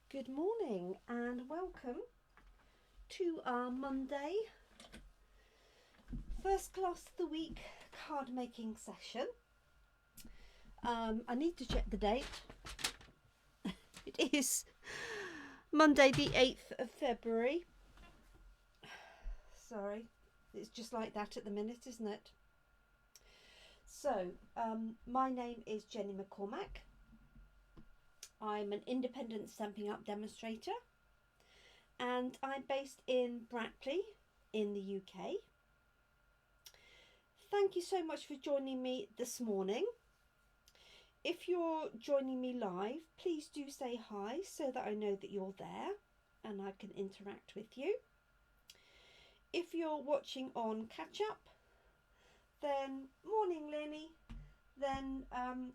Good morning and welcome to our Monday first class of the week card making session. I need to check the date. It is Monday the 8th of February. Sorry, it's just like that at the minute, isn't it? So, my name is Jenny McCormack. I'm an independent Stampin' Up demonstrator and I'm based in Brackley in the UK. Thank you so much for joining me this morning. If you're joining me live, please do say hi so that I know that you're there and I can interact with you. If you're watching on catch up, then morning Lenny, then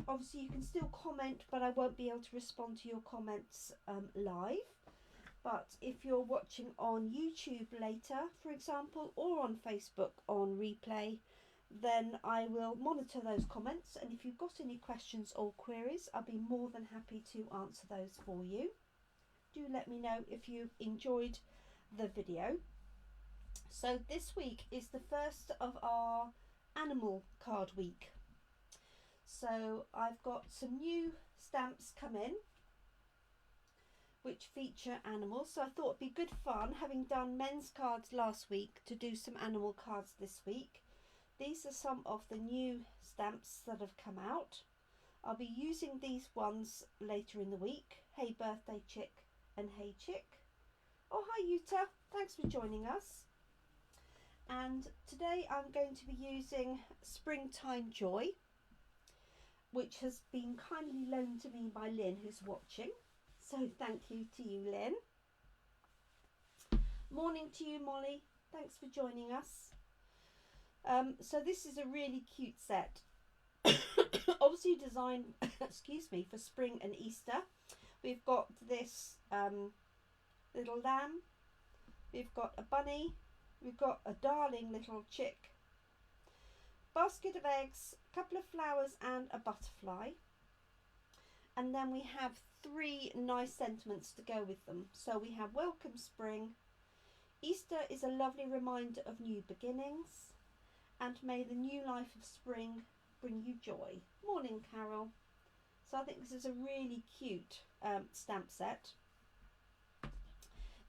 obviously you can still comment, but I won't be able to respond to your comments live. But if you're watching on YouTube later, for example, or on Facebook on replay, then I will monitor those comments, and if you've got any questions or queries, I'll be more than happy to answer those for you. Do let me know if you've enjoyed the video. So this week is the first of our animal card week. So I've got some new stamps come in which feature animals, so I thought it'd be good fun, having done men's cards last week, to do some animal cards this week. These are some of the new stamps that have come out. I'll be using these ones later in the week. Hey birthday chick and hey chick. Oh hi Yuta, thanks for joining us. And today I'm going to be using Springtime Joy, which has been kindly loaned to me by Lynn, who's watching. So thank you to you, Lynn. Morning to you, Molly. Thanks for joining us. So this is a really cute set. Obviously designed, excuse me, for spring and Easter. We've got this little lamb. We've got a bunny. We've got a darling little chick. Basket of eggs, a couple of flowers and a butterfly. And then we have three nice sentiments to go with them. So we have welcome spring. Easter is a lovely reminder of new beginnings. And may the new life of spring bring you joy. Morning, Carol. So I think this is a really cute stamp set.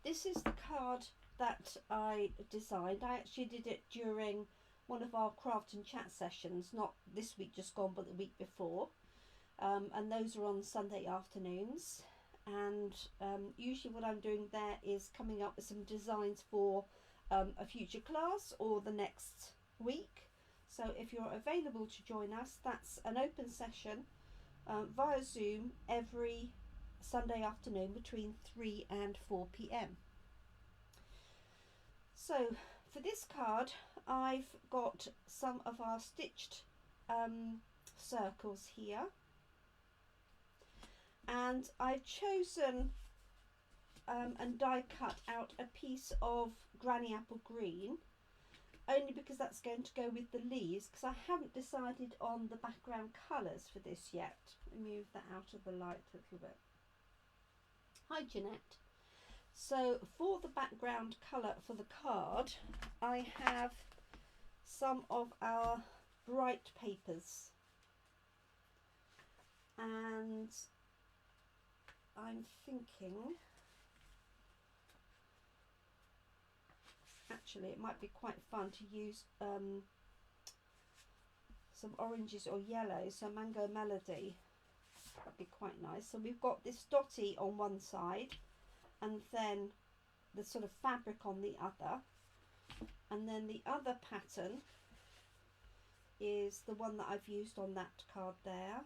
This is the card that I designed. I actually did it during one of our craft and chat sessions, not this week just gone, but the week before. And those are on Sunday afternoons. And usually what I'm doing there is coming up with some designs for a future class or the next week. So if you're available to join us, that's an open session via Zoom every Sunday afternoon between 3 and 4 p.m. So for this card, I've got some of our stitched circles here. And I've chosen and die cut out a piece of Granny Apple Green, only because that's going to go with the leaves, because I haven't decided on the background colours for this yet. Let me move that out of the light a little bit. Hi Jeanette. So for the background colour for the card, I have some of our bright papers, and I'm thinking actually it might be quite fun to use some oranges or yellows, so Mango Melody, that'd be quite nice. So we've got this dotty on one side and then the sort of fabric on the other, and then the other pattern is the one that I've used on that card there.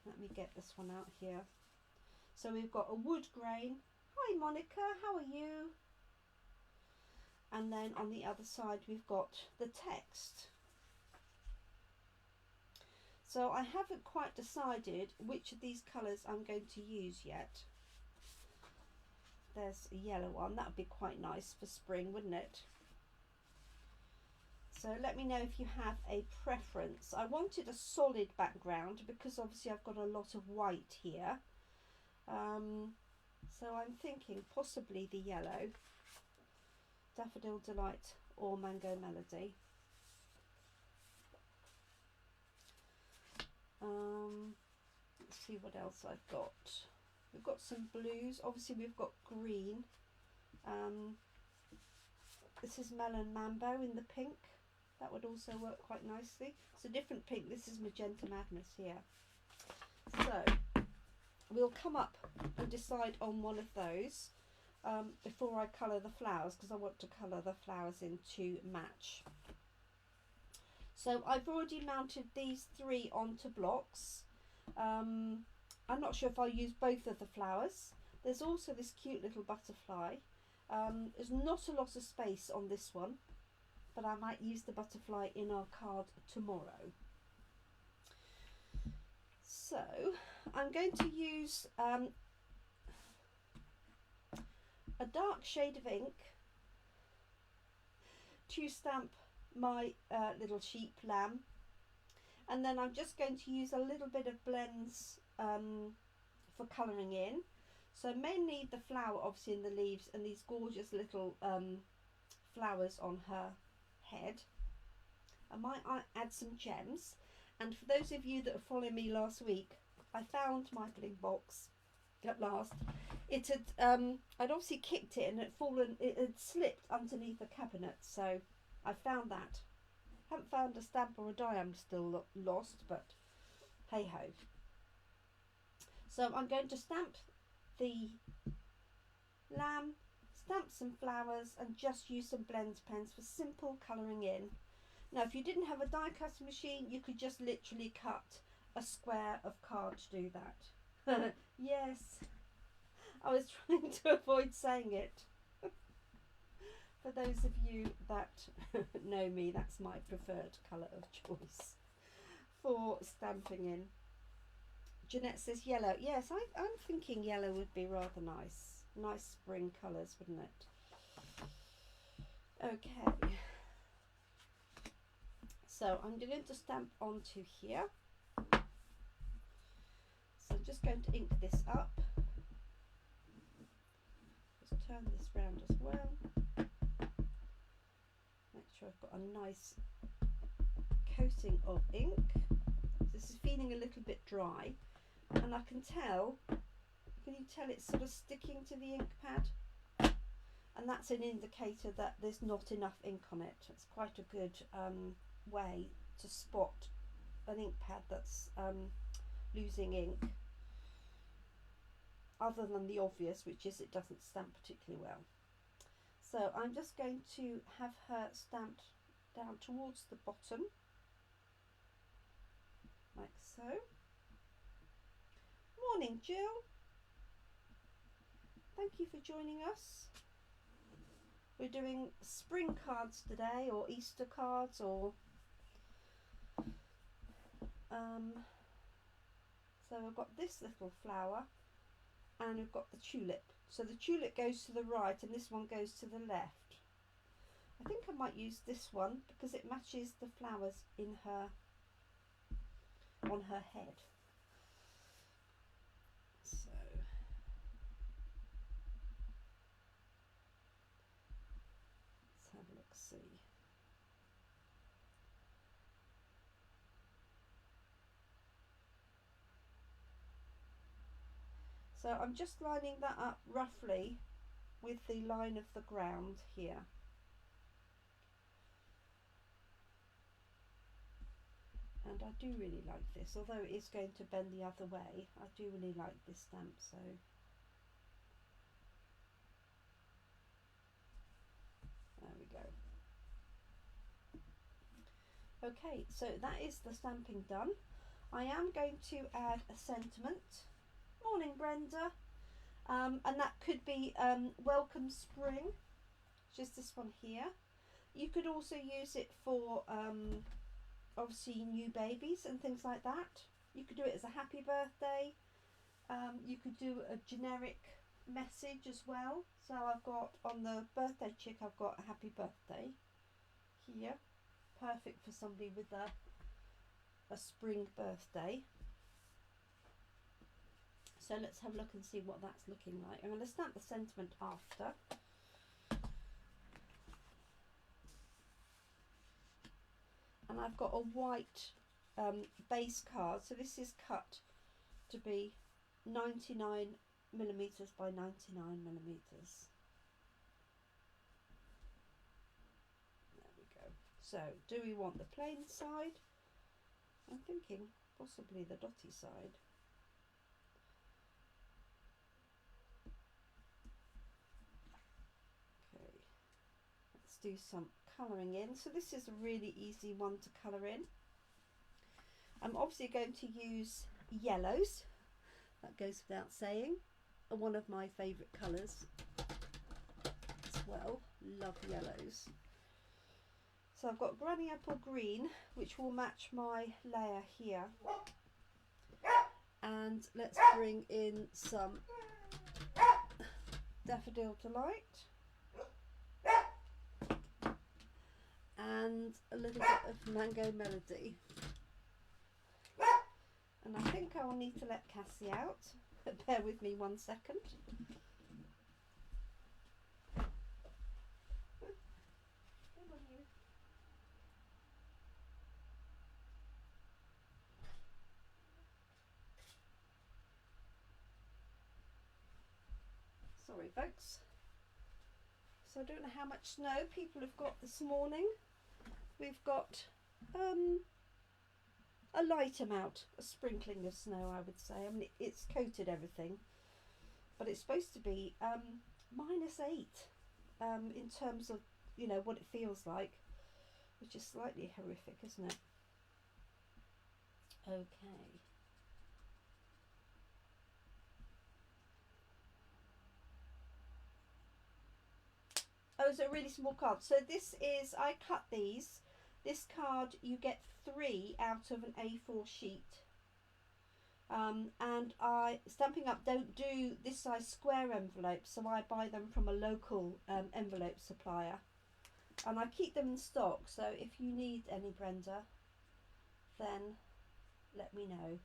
Let me get this one out here. So we've got a wood grain. Hi Monica, how are you? And then on the other side we've got the text. So I haven't quite decided which of these colours I'm going to use yet. There's a yellow one, that would be quite nice for spring, wouldn't it? So let me know if you have a preference. I wanted a solid background because obviously I've got a lot of white here. So I'm thinking possibly the yellow, Daffodil Delight or Mango Melody. Let's see what else I've got. We've got some blues. Obviously we've got green. This is Melon Mambo in the pink. That would also work quite nicely. It's a different pink. This is Magenta Madness here. So we'll come up and decide on one of those before I colour the flowers, because I want to colour the flowers in to match. So I've already mounted these 3 onto blocks. I'm not sure if I'll use both of the flowers. There's also this cute little butterfly. There's not a lot of space on this one, but I might use the butterfly in our card tomorrow. So I'm going to use a dark shade of ink to stamp my little sheep lamb, and then I'm just going to use a little bit of blends for colouring in. So mainly the flower, obviously, in the leaves, and these gorgeous little flowers on her head. I might add some gems. And for those of you that have followed me last week, I found my bling box at last. It had I'd obviously kicked it and it had slipped underneath the cabinet, so I found that. Haven't found a stamp or a die. I'm still lost, but hey ho. So I'm going to stamp the lamb, stamp some flowers, and just use some blend pens for simple colouring in. Now if you didn't have a die cutting machine, you could just literally cut a square of card to do that. Yes, I was trying to avoid saying it. For those of you that know me, that's my preferred colour of choice for stamping in. Jeanette says yellow. Yes, I'm thinking yellow would be rather nice. Nice spring colours, wouldn't it? Okay. So I'm going to stamp onto here. So I'm just going to ink this up. Just turn this round as well. Make sure I've got a nice coating of ink. This is feeling a little bit dry, and I can tell, can you tell it's sort of sticking to the ink pad? And that's an indicator that there's not enough ink on it. It's quite a good way to spot an ink pad that's losing ink, other than the obvious, which is it doesn't stamp particularly well. So I'm just going to have her stamped down towards the bottom, like so. Morning, Jill. Thank you for joining us. We're doing spring cards today, or Easter cards, or so I've got this little flower, and we've got the tulip. So the tulip goes to the right and this one goes to the left. I think I might use this one because it matches the flowers in her, on her head. So let's have a look, see. So I'm just lining that up roughly with the line of the ground here. And I do really like this, although it is going to bend the other way. I do really like this stamp, so there we go. Okay, so that is the stamping done. I am going to add a sentiment. Morning, Brenda. And that could be welcome spring, which is this one here. You could also use it for obviously new babies and things like that. You could do it as a happy birthday. You could do a generic message as well. So I've got on the birthday chick, I've got a happy birthday here. Perfect for somebody with a spring birthday. So let's have a look and see what that's looking like. I'm going to stamp the sentiment after. And I've got a white base card, so this is cut to be 99 millimeters by 99 millimeters. There we go. So do we want the plain side? I'm thinking possibly the dotty side. Okay, let's do some colouring in. So this is a really easy one to colour in. I'm obviously going to use yellows, that goes without saying, one of my favourite colours as well. Love yellows. So I've got Granny Apple Green, which will match my layer here, and let's bring in some Daffodil Delight and a little bit of Mango Melody. And I think I will need to let Cassie out, but bear with me 1 second. Sorry folks. So I don't know how much snow people have got this morning. We've got a light amount, a sprinkling of snow, I would say. I mean, it's coated everything, but it's supposed to be -8 in terms of, you know, what it feels like, which is slightly horrific, isn't it? Okay. Oh, it's a really small card. So this is, I cut these. This card, you get 3 out of an A4 sheet. And Stampin' Up don't do this size square envelopes, so I buy them from a local envelope supplier. And I keep them in stock, so if you need any, Brenda, then let me know.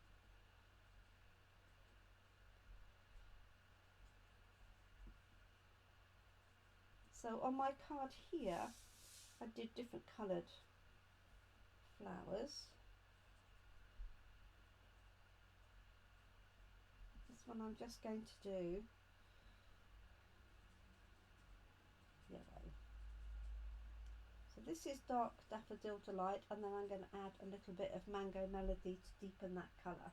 So on my card here, I did different coloured flowers. This one I'm just going to do yellow. So this is dark Daffodil Delight, and then I'm going to add a little bit of Mango Melody to deepen that colour.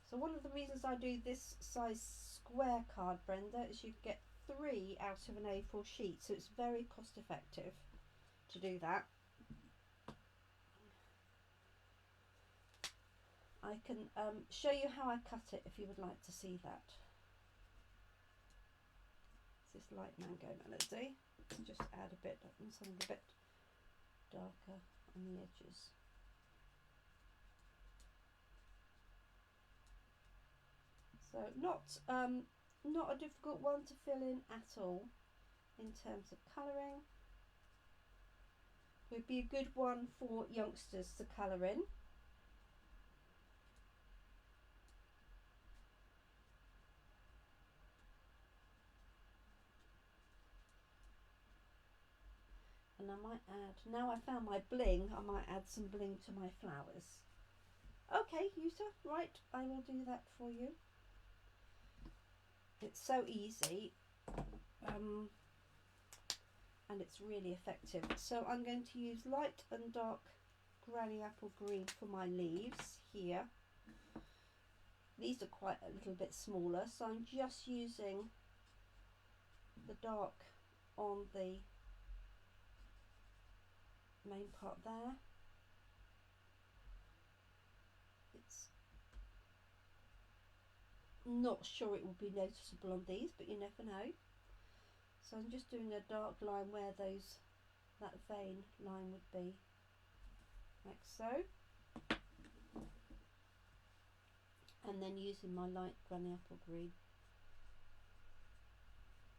So one of the reasons I do this size square card, Brenda, is you get 3 out of an A4 sheet, so it's very cost effective to do that. I can show you how I cut it if you would like to see that. This is light Mango Melody. Just add a bit and something a bit darker on the edges. So not a difficult one to fill in at all in terms of colouring. It would be a good one for youngsters to colour in. And I might add, now I found my bling, I might add some bling to my flowers. Okay, Yuta, right, I will do that for you. It's so easy, and it's really effective. So I'm going to use light and dark Granny Apple Green for my leaves here. These are quite a little bit smaller, so I'm just using the dark on the main part there. It's not sure it will be noticeable on these, but you never know. So I'm just doing a dark line where that vein line would be, like so, and then using my light Granny Apple Green,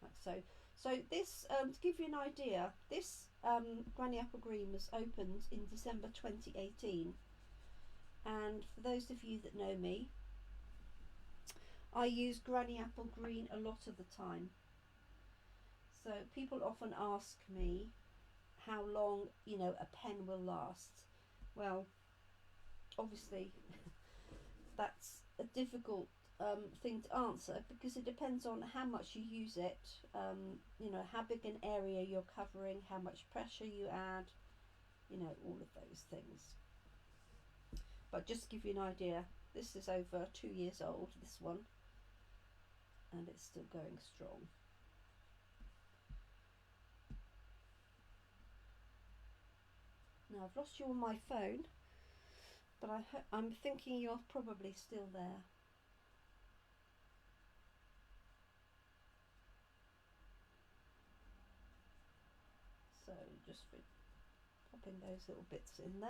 like so. So this, to give you an idea, this Granny Apple Green was opened in December 2018, And for those of you that know me, I use Granny Apple Green a lot of the time. So people often ask me how long, you know, a pen will last. Well, obviously that's a difficult thing to answer, because it depends on how much you use it, you know, how big an area you're covering, how much pressure you add, you know, all of those things. But just to give you an idea, this is over 2 years old, this one, and it's still going strong. Now I've lost you on my phone, but I'm thinking you're probably still there. So just popping those little bits in there,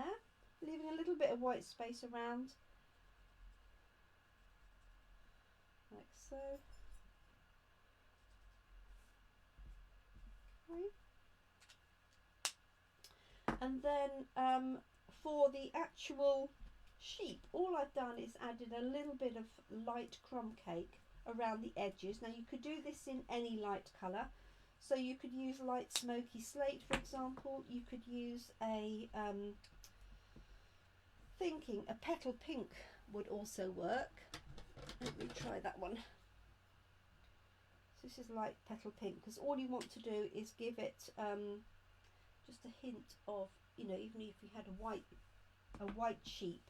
leaving a little bit of white space around, like so. Okay. And then for the actual sheep, all I've done is added a little bit of light crumb cake around the edges. Now you could do this in any light colour, so you could use light smoky slate, for example. You could use a a petal pink would also work. Let me try that one. So this is light petal pink, because all you want to do is give it just a hint of, you know, even if you had a white sheep,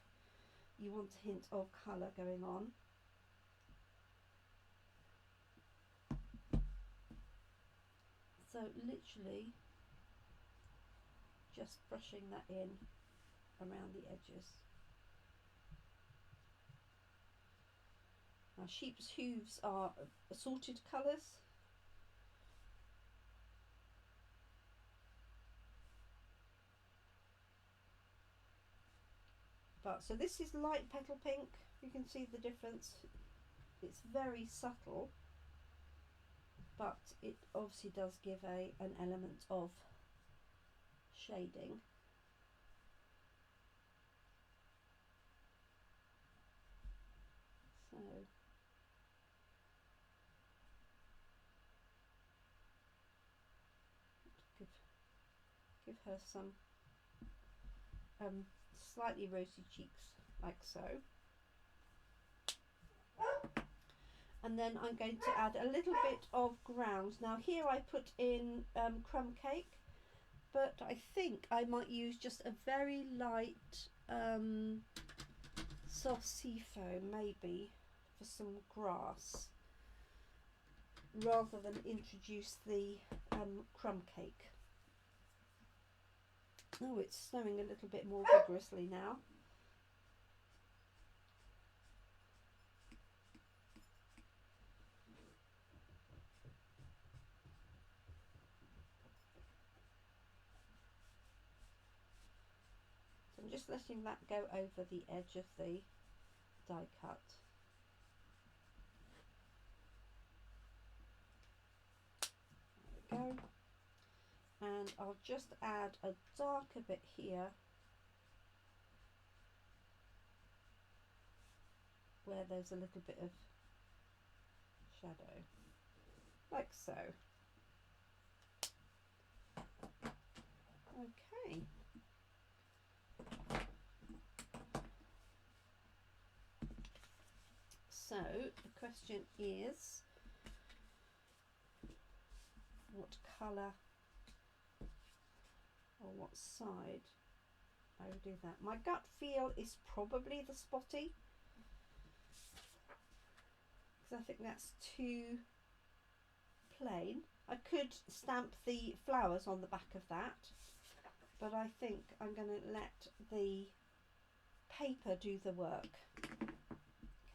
you want a hint of colour going on. So literally just brushing that in around the edges. Now sheep's hooves are assorted colours. But so this is light petal pink. You can see the difference. It's very subtle, but it obviously does give an element of shading. So give her some slightly rosy cheeks, like so. And then I'm going to add a little bit of ground. Now here I put in crumb cake, but I think I might use just a very light soft sea foam, maybe, for some grass, rather than introduce the crumb cake. Oh, it's snowing a little bit more vigorously now. So I'm just letting that go over the edge of the die cut. There we go. And I'll just add a darker bit here where there's a little bit of shadow, like so. Okay. So the question is, what colour or what side I will do that. My gut feel is probably the spotty, because I think that's too plain. I could stamp the flowers on the back of that, but I think I'm going to let the paper do the work.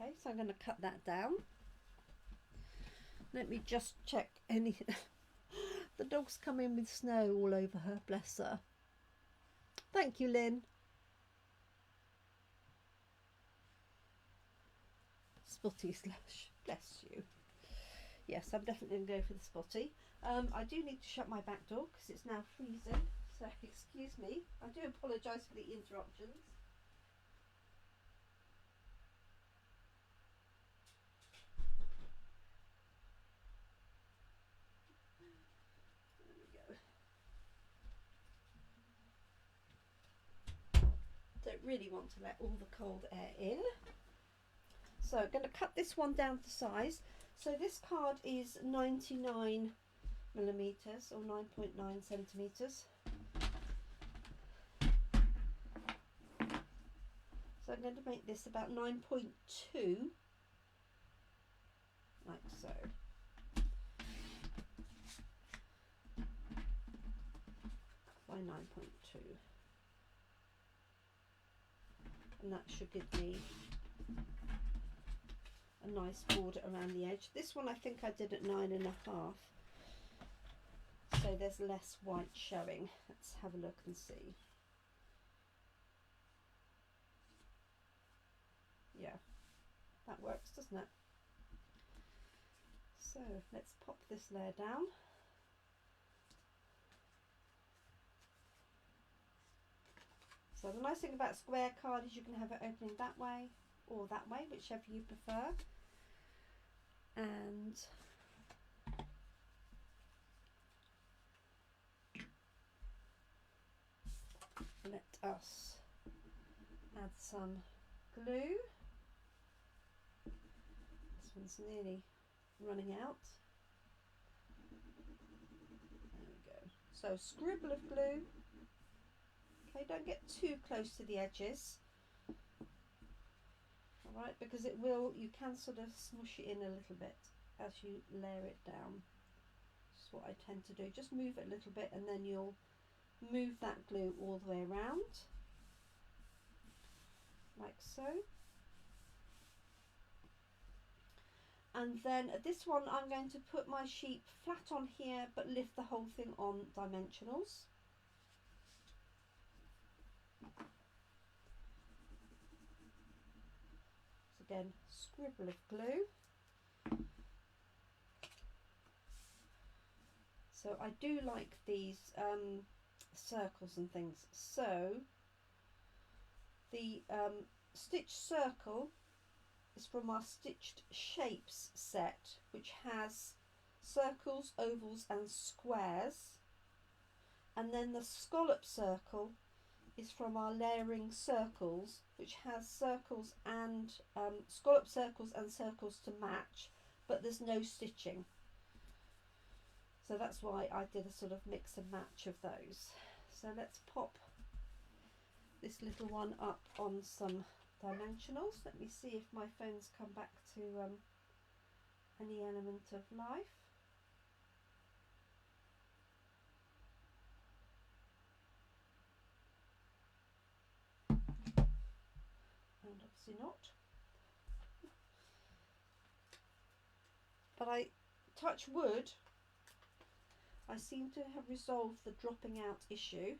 Okay, so I'm going to cut that down. Let me just check any... The dog's come in with snow all over her, bless her. Thank you, Lynn. Spotty slash, bless you. Yes, I'm definitely going to go for the spotty. I do need to shut my back door because it's now freezing, so excuse me. I do apologise for the interruptions. really want to let all the cold air in. So I'm going to cut this one down to size. So this card is 99 millimeters or 9.9 centimeters. So I'm going to make this about 9.2, like so. By 9.2. And that should give me a nice border around the edge. This one I think I did at 9.5. So there's less white showing. Let's have a look and see. Yeah, that works, doesn't it? So let's pop this layer down. So the nice thing about square card is you can have it opening that way or that way, whichever you prefer. And let us add some glue. This one's nearly running out. There we go. So scribble of glue. Okay, don't get too close to the edges. Alright, because it will, you can sort of smush it in a little bit as you layer it down. That's what I tend to do. Just move it a little bit and then you'll move that glue all the way around. Like so. And then this one I'm going to put my sheep flat on here but lift the whole thing on dimensionals. So again, scribble of glue. So I do like these circles and things. So the stitch circle is from our Stitched Shapes set, which has circles, ovals and squares. And then the scallop circle is from our Layering Circles, which has circles and scallop circles and circles to match, but there's no stitching. So that's why I did a sort of mix and match of those. So let's pop this little one up on some dimensionals. Let me see if my phone's come back to any element of life. And obviously not. But I touch wood. I seem to have resolved the dropping out issue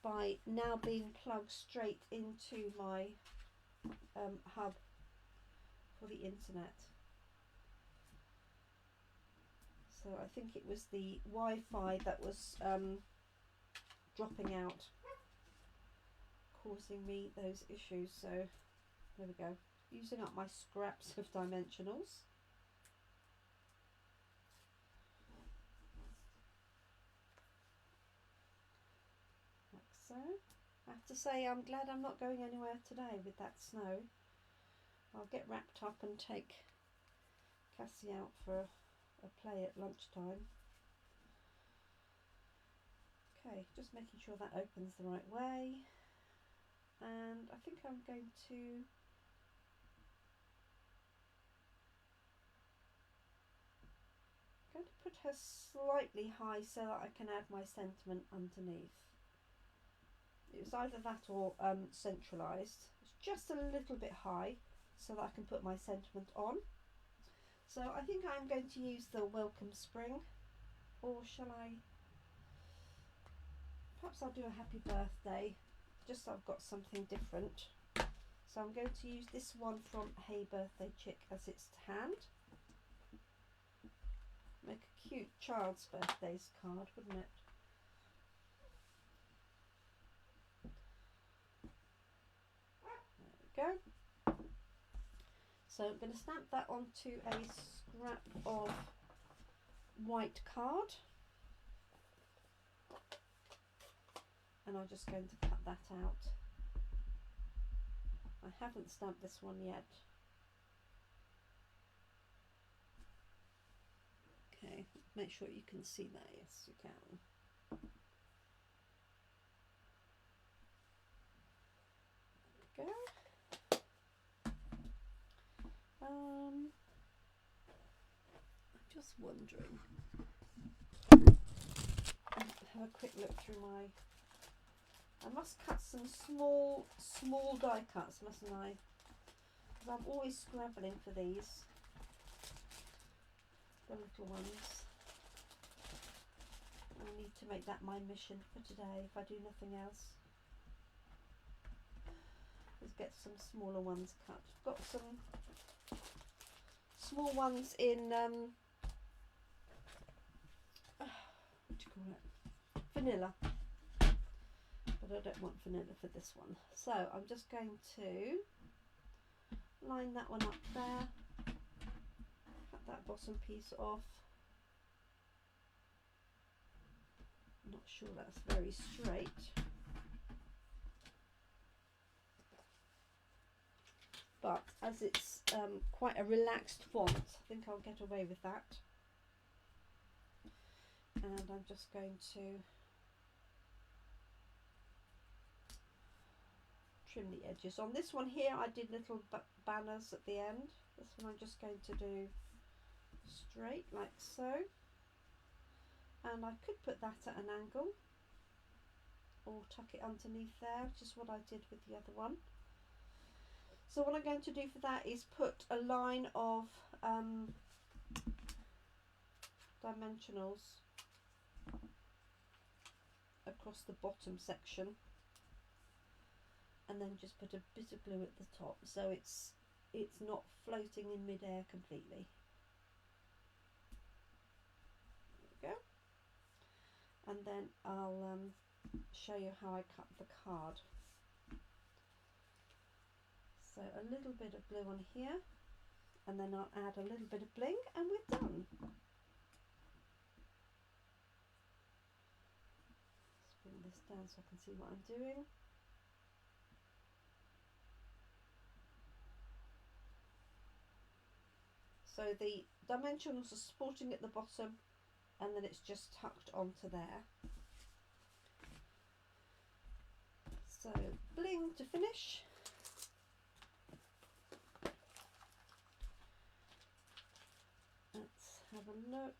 by now being plugged straight into my hub for the internet. So I think it was the Wi-Fi that was dropping out, causing me those issues. So there we go, using up my scraps of dimensionals. So I have to say I'm glad I'm not going anywhere today with that snow. I'll get wrapped up and take Cassie out for a play at lunchtime. Okay, just making sure that opens the right way. And I think I'm going to put her slightly high so that I can add my sentiment underneath. It was either that or centralised. It's just a little bit high so that I can put my sentiment on. So I think I'm going to use the Welcome Spring, or shall I? Perhaps I'll do a happy birthday, just so I've got something different. So I'm going to use this one from Hey Birthday Chick as its hand. Make a cute child's birthdays card, wouldn't it? Go. So I'm going to stamp that onto a scrap of white card, and I'm just going to cut that out I haven't stamped this one yet. Okay, make sure you can see that. Yes, you can. There we go. I'm just wondering. Have a quick look through my. I must cut some small die cuts, mustn't I? Because I'm always scrabbling for these. The little ones. I need to make that my mission for today if I do nothing else. Let's get some smaller ones cut. I've got some small ones in what do you call it? Vanilla. But I don't want vanilla for this one. So I'm just going to line that one up there. Cut that bottom piece off. I'm not sure that's very straight. But as it's quite a relaxed font, I think I'll get away with that. And I'm just going to trim the edges. On this one here I did little banners at the end. This one I'm just going to do straight like so. And I could put that at an angle or tuck it underneath there, which is what I did with the other one. So what I'm going to do for that is put a line of dimensionals across the bottom section, and then just put a bit of glue at the top so it's not floating in midair completely. There we go. And then I'll show you how I cut the card. So a little bit of glue on here, and then I'll add a little bit of bling, and we're done. Let's bring this down so I can see what I'm doing. So the dimensionals are supporting at the bottom, and then it's just tucked onto there. So bling to finish. Let's have a look.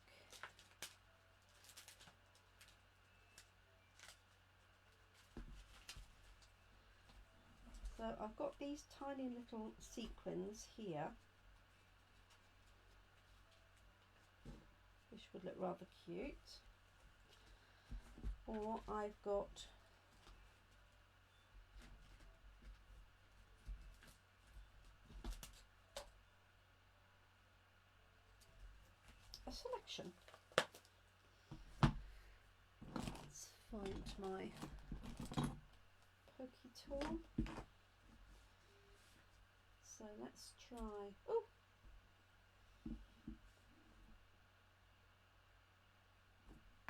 So I've got these tiny little sequins here, which would look rather cute. Or I've got a selection. Let's find my pokey tool. So let's try. Oh,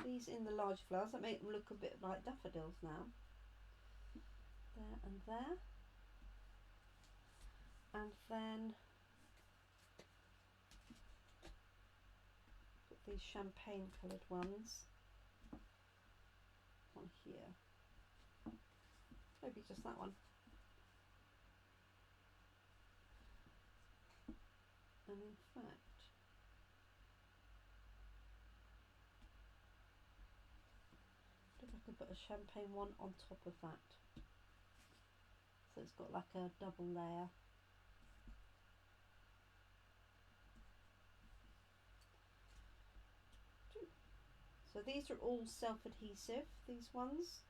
these in the large flowers that make them look a bit like daffodils now. There and there, and then put these champagne coloured ones on here. Maybe just that one. And in fact, I think I could put a champagne one on top of that. So it's got like a double layer. So these are all self-adhesive, these ones.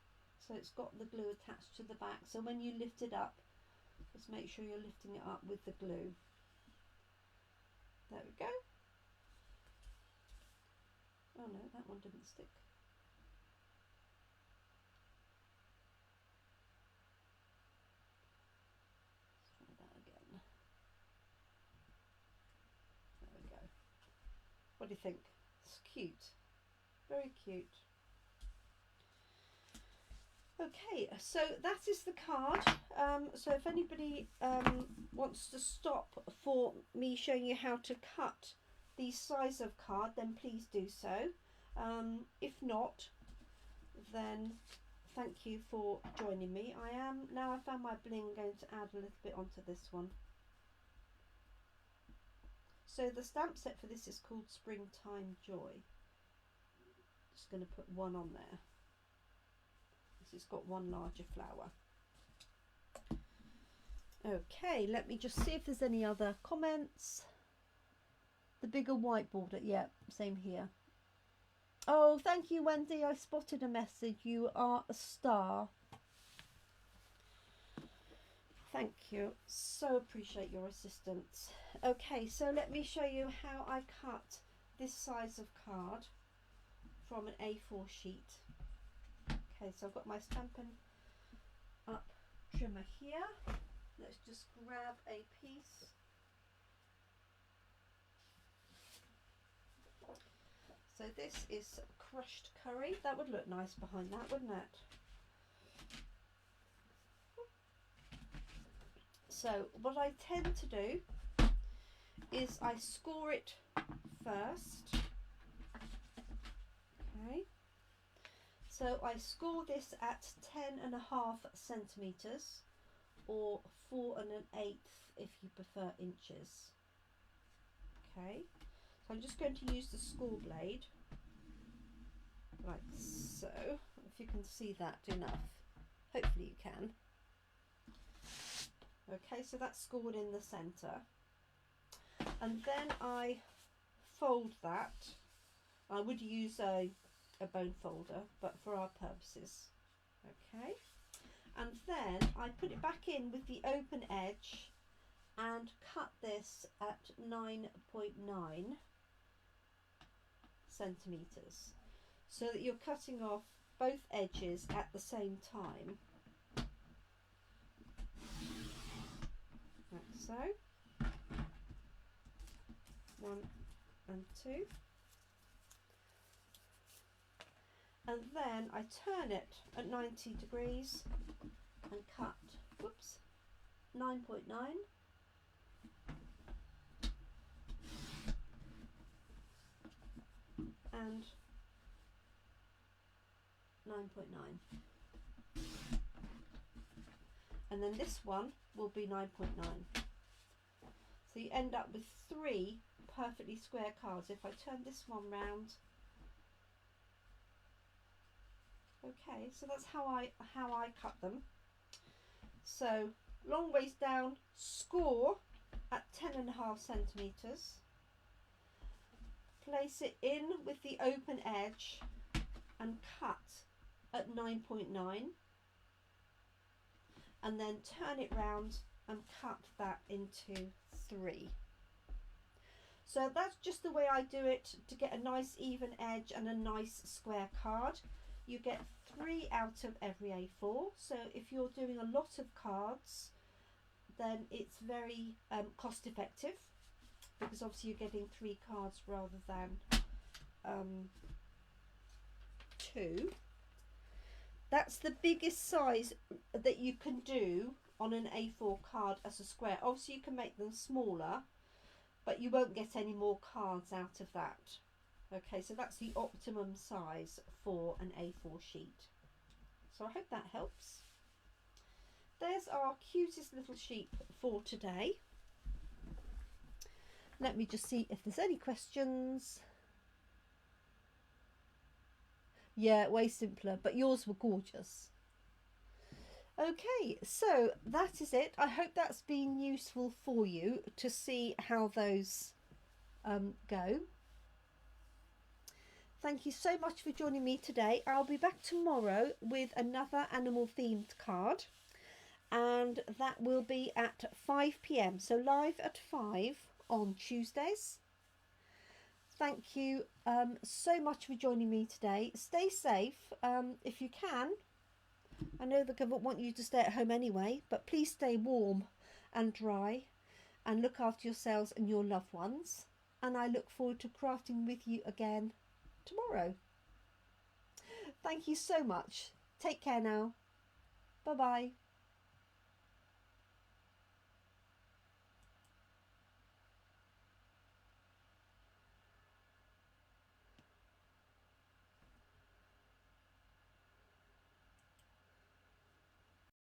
So it's got the glue attached to the back. So when you lift it up, just make sure you're lifting it up with the glue. There we go. Oh no, that one didn't stick. Let's try that again. There we go. What do you think? It's cute. Very cute. Okay, so that is the card. So if anybody wants to stop for me showing you how to cut the size of card, then please do so. If not, then thank you for joining me. Now I found my bling, going to add a little bit onto this one. So the stamp set for this is called Springtime Joy. Just going to put one on there. It's got one larger flower. Okay, let me just see if there's any other comments. The bigger white border, yeah, same here. Oh, thank you, Wendy. I spotted a message. You are a star. Thank you. So appreciate your assistance. Okay, so let me show you how I cut this size of card from an A4 sheet. Okay, so I've got my Stampin' Up trimmer here. Let's just grab a piece. So this is crushed curry. That would look nice behind that, wouldn't it? So what I tend to do is I score it first. Okay. So I score this at 10.5 centimetres, or 4 1/8 if you prefer inches. Okay, so I'm just going to use the score blade like so. If you can see that enough, hopefully you can. Okay, so that's scored in the centre, and then I fold that. I would use a bone folder, but for our purposes. Okay, and then I put it back in with the open edge and cut this at 9.9 centimetres, so that you're cutting off both edges at the same time, like so. 1 and 2. And then I turn it at 90 degrees and cut, whoops, 9.9 and 9.9, and then this one will be 9.9. So you end up with 3 perfectly square cards. If I turn this one round, okay, so that's how I cut them. So long ways down, score at 10.5 centimetres, place it in with the open edge and cut at 9.9, and then turn it round and cut that into 3. So that's just the way I do it to get a nice even edge and a nice square card. You get 3 out of every A4. So if you're doing a lot of cards, then it's very cost effective, because obviously you're getting 3 cards rather than 2. That's the biggest size that you can do on an A4 card as a square. Obviously you can make them smaller, but you won't get any more cards out of that. Okay, so that's the optimum size for an A4 sheet. So I hope that helps. There's our cutest little sheep for today. Let me just see if there's any questions. Yeah, way simpler, but yours were gorgeous. Okay, so that is it. I hope that's been useful for you to see how those go. Thank you so much for joining me today. I'll be back tomorrow with another animal themed card, and that will be at 5 p.m. So live at 5 on Tuesdays. Thank you so much for joining me today. Stay safe if you can. I know the government want you to stay at home anyway, but please stay warm and dry and look after yourselves and your loved ones. And I look forward to crafting with you again tomorrow. Thank you so much. Take care now. Bye bye.